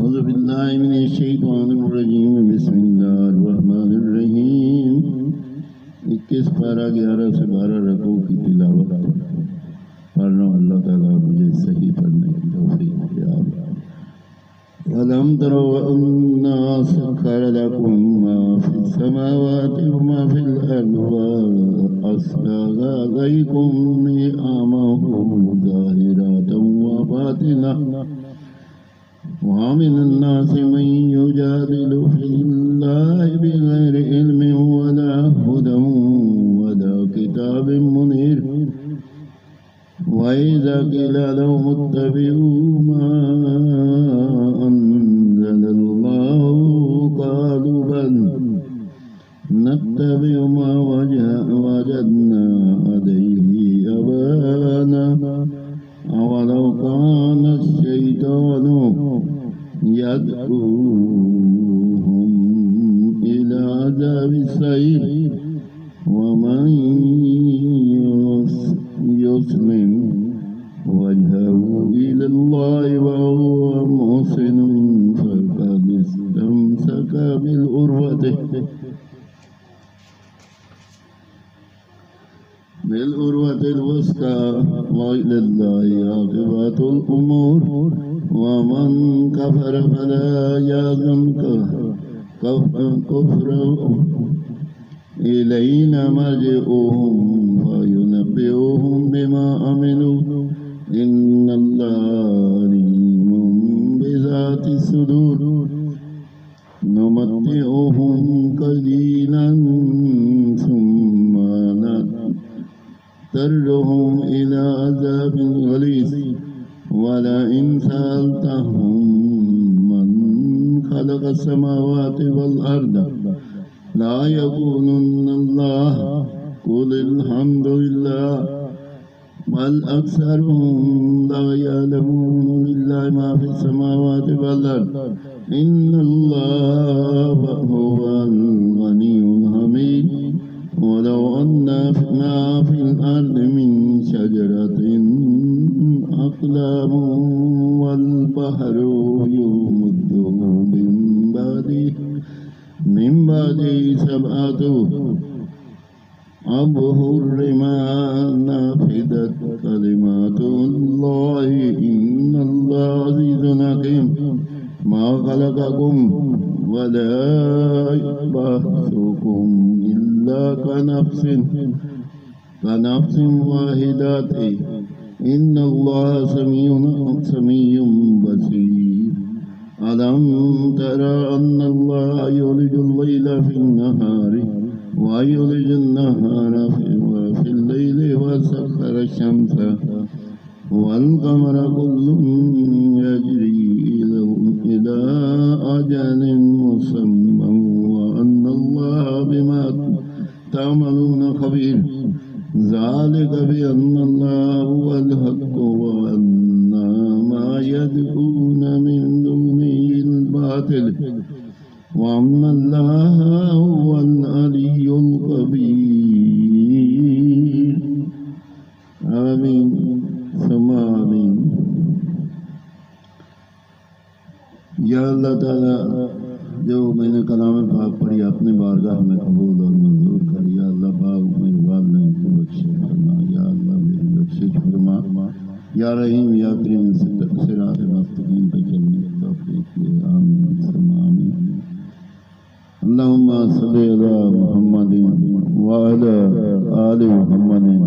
أعوذ بالله من الشيطان الرجيم بسم الله الرحمن الرحيم 21 पारा 11 से 12 रकू की तिलावत पढ़ रहा हूँ। अल्लाह ताला मुझे सही पढ़ने की तौफीक दे। अलम तरो अन्ना सख्खर लकुम मा फिस समावाति व मा फिल अर्दि व अस्बगा अलैकुम निअमहु ज़ाहिरतन व बातिनतन ومن الناس من يجادل في الله بغير علم ولا هدى ولا كتاب منير وإذا قيل لهم اتبعوا ما أنزل الله قالوا بل نتبع ما وجدنا عليه آباءنا أولو كان الشيطان يدعوهم إلى عذاب السعير ومن يسلم وجهه إلى الله وهو محسن فقد استمسك بالعروة الوثقى وإلى الله عاقبة الأمور ومن كفر فلا يحزنك كفره إلينا مرجعهم فينبئهم بما عملوا إن الله عليم بذات الصدور نمتعهم قليلا ثم نضطرهم إلى عذاب غليظ ولئن سألتهم من خلق السماوات والأرض لا يقولن الله قل الحمد لله بل أكثرهم لا يعلمون لله ما في السماوات والأرض إن الله هو الغني الحميد ولو أن ما في الأرض من شجرة أقلام والبحر يمده من بعده سبعة أبحر ما نفدت كلمات الله إن الله عزيز حكيم ما خلقكم ولا بعثكم إلا كنفس واحدة إن الله سميع بصير ألم ترى أن الله يولج الليل في النهار ويولج النهار في الليل وسخر الشمس والقمر كل يجري إلى أجل مسمى وأن الله بما تعملون خبير ذلك بأن الله هو الحق وأن ما يدعون من دونه الباطل وأن الله هو العلي الكبير آمين ثم آمين या अल्लाह ताला जो मैंने कलाम पाक पढ़ी अपने बारगाह में कबूल और मंजूर कर। या अल्लाह पाक मेरे वालिदैन को बख्श फरमा। या अल्लाह मेरी बख्शिश फरमा। या रहीम या करीम सिरात मुस्तकीम पे चलने की तौफीक दे। आमीन सुम्मा आमीन। अल्लाहुम्मा सल्ली अला मुहम्मदिन व अला आलि मुहम्मदिन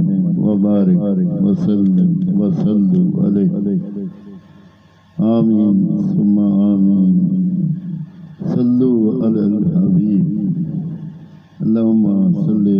व बारिक व सल्लम अलैहि। आमीन सुम्मा आमीन। सल्लु अलल हबीब। अल्लाहुम्मा सल्ली